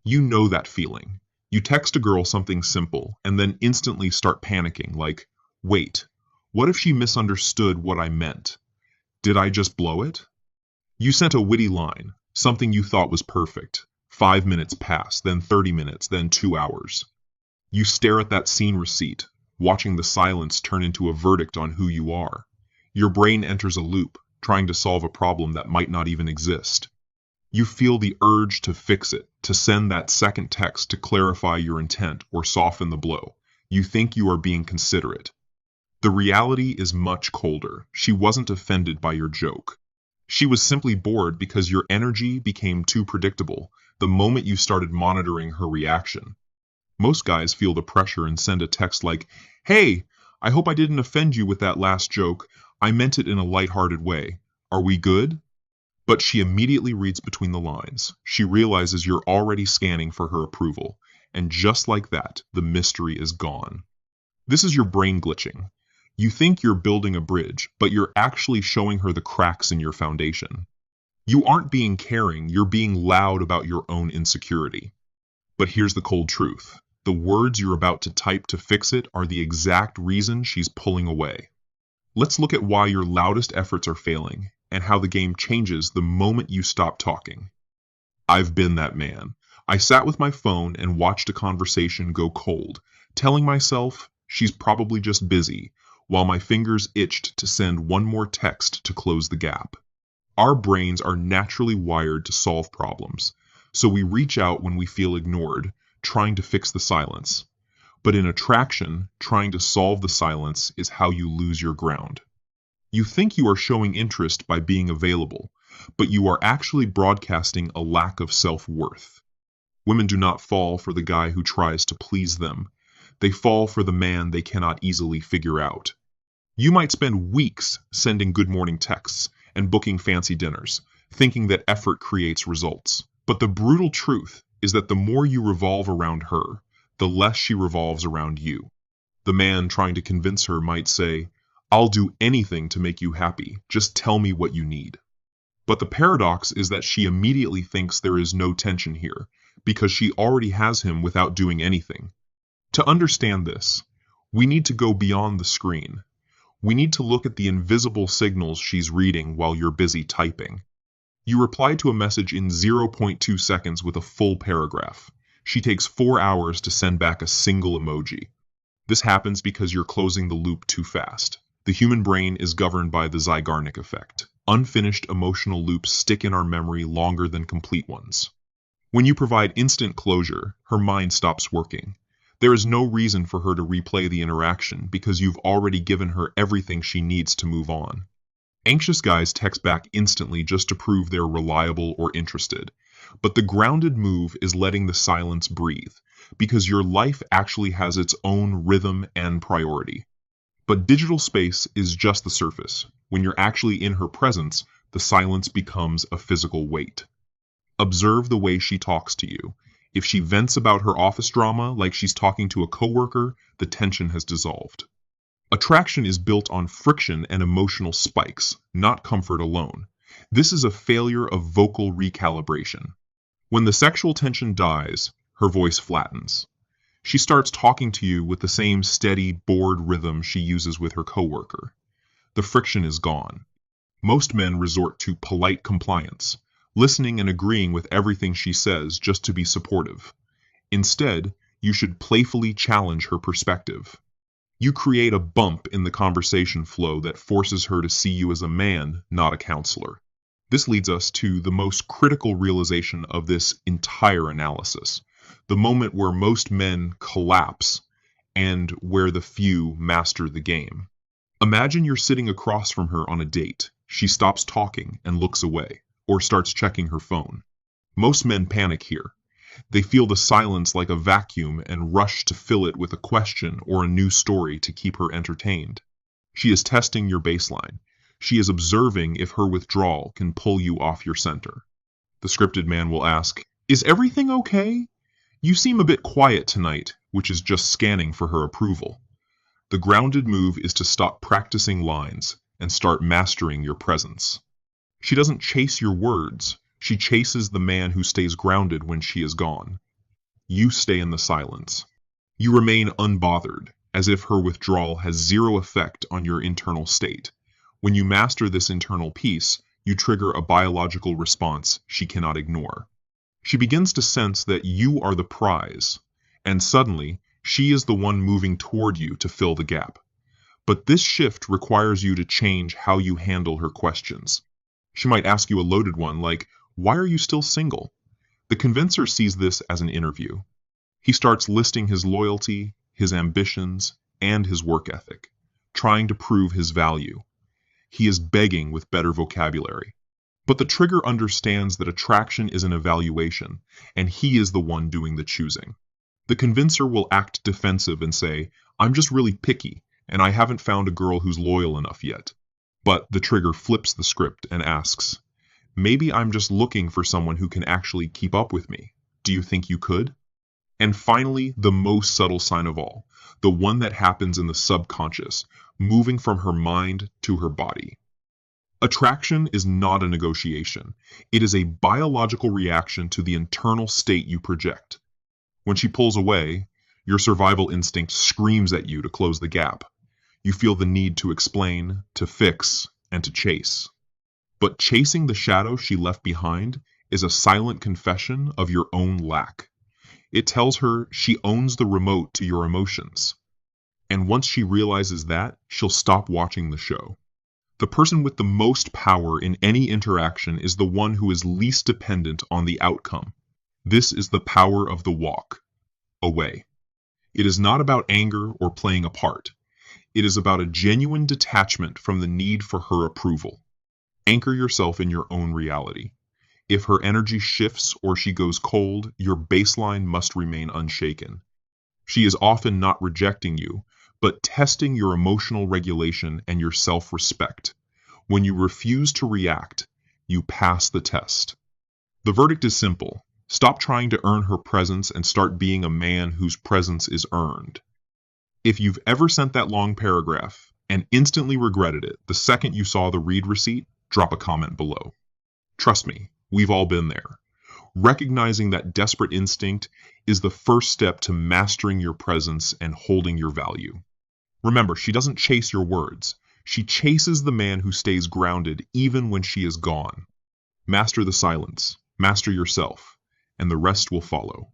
You know that feeling. You text a girl something simple and then instantly start panicking, like, wait, what if she misunderstood what I meant? Did I just blow it? You sent a witty line, something you thought was perfect. 5 minutes pass, then 30 minutes, then 2 hours. You stare at that scene receipt, watching the silence turn into a verdict on who you are. Your brain enters a loop, trying to solve a problem that might not even exist. You feel the urge to fix it, to send that second text to clarify your intent or soften the blow. You think you are being considerate. The reality is much colder. She wasn't offended by your joke. She was simply bored because your energy became too predictable the moment you started monitoring her reaction. Most guys feel the pressure and send a text like, "Hey, I hope I didn't offend you with that last joke. I meant it in a lighthearted way. Are we good?" But she immediately reads between the lines. She realizes you're already scanning for her approval. And just like that, the mystery is gone. This is your brain glitching. You think you're building a bridge, but you're actually showing her the cracks in your foundation. You aren't being caring, you're being loud about your own insecurity. But here's the cold truth. The words you're about to type to fix it are the exact reason she's pulling away. Let's look at why your loudest efforts are failing, and how the game changes the moment you stop talking. I've been that man. I sat with my phone and watched a conversation go cold, telling myself she's probably just busy, while my fingers itched to send one more text to close the gap. Our brains are naturally wired to solve problems, so we reach out when we feel ignored, trying to fix the silence. But in attraction, trying to solve the silence is how you lose your ground. You think you are showing interest by being available, but you are actually broadcasting a lack of self-worth. Women do not fall for the guy who tries to please them. They fall for the man they cannot easily figure out. You might spend weeks sending good morning texts and booking fancy dinners, thinking that effort creates results. But the brutal truth is that the more you revolve around her, the less she revolves around you. The man trying to convince her might say, "I'll do anything to make you happy, just tell me what you need." But the paradox is that she immediately thinks there is no tension here, because she already has him without doing anything. To understand this, we need to go beyond the screen. We need to look at the invisible signals she's reading while you're busy typing. You reply to a message in 0.2 seconds with a full paragraph. She takes 4 hours to send back a single emoji. This happens because you're closing the loop too fast. The human brain is governed by the Zeigarnik Effect. Unfinished emotional loops stick in our memory longer than complete ones. When you provide instant closure, her mind stops working. There is no reason for her to replay the interaction because you've already given her everything she needs to move on. Anxious guys text back instantly just to prove they're reliable or interested. But the grounded move is letting the silence breathe, because your life actually has its own rhythm and priority. But digital space is just the surface. When you're actually in her presence, the silence becomes a physical weight. Observe the way she talks to you. If she vents about her office drama like she's talking to a coworker, the tension has dissolved. Attraction is built on friction and emotional spikes, not comfort alone. This is a failure of vocal recalibration. When the sexual tension dies, her voice flattens. She starts talking to you with the same steady, bored rhythm she uses with her coworker. The friction is gone. Most men resort to polite compliance, listening and agreeing with everything she says just to be supportive. Instead, you should playfully challenge her perspective. You create a bump in the conversation flow that forces her to see you as a man, not a counselor. This leads us to the most critical realization of this entire analysis, the moment where most men collapse and where the few master the game. Imagine you're sitting across from her on a date. She stops talking and looks away, or starts checking her phone. Most men panic here. They feel the silence like a vacuum and rush to fill it with a question or a new story to keep her entertained. She is testing your baseline. She is observing if her withdrawal can pull you off your center. The scripted man will ask, "Is everything okay? You seem a bit quiet tonight," which is just scanning for her approval. The grounded move is to stop practicing lines and start mastering your presence. She doesn't chase your words. She chases the man who stays grounded when she is gone. You stay in the silence. You remain unbothered, as if her withdrawal has zero effect on your internal state. When you master this internal peace, you trigger a biological response she cannot ignore. She begins to sense that you are the prize, and suddenly, she is the one moving toward you to fill the gap. But this shift requires you to change how you handle her questions. She might ask you a loaded one like, "Why are you still single?" The convincer sees this as an interview. He starts listing his loyalty, his ambitions, and his work ethic, trying to prove his value. He is begging with better vocabulary. But the trigger understands that attraction is an evaluation, and he is the one doing the choosing. The convincer will act defensive and say, "I'm just really picky, and I haven't found a girl who's loyal enough yet." But the trigger flips the script and asks, "Maybe I'm just looking for someone who can actually keep up with me. Do you think you could?" And finally, the most subtle sign of all, the one that happens in the subconscious, moving from her mind to her body. Attraction is not a negotiation. It is a biological reaction to the internal state you project. When she pulls away, your survival instinct screams at you to close the gap. You feel the need to explain, to fix, and to chase. But chasing the shadow she left behind is a silent confession of your own lack. It tells her she owns the remote to your emotions. And once she realizes that, she'll stop watching the show. The person with the most power in any interaction is the one who is least dependent on the outcome. This is the power of the walk away. It is not about anger or playing a part. It is about a genuine detachment from the need for her approval. Anchor yourself in your own reality. If her energy shifts or she goes cold, your baseline must remain unshaken. She is often not rejecting you, but testing your emotional regulation and your self-respect. When you refuse to react, you pass the test. The verdict is simple. Stop trying to earn her presence and start being a man whose presence is earned. If you've ever sent that long paragraph and instantly regretted it the second you saw the read receipt, drop a comment below. Trust me, we've all been there. Recognizing that desperate instinct is the first step to mastering your presence and holding your value. Remember, she doesn't chase your words. She chases the man who stays grounded even when she is gone. Master the silence, master yourself, and the rest will follow.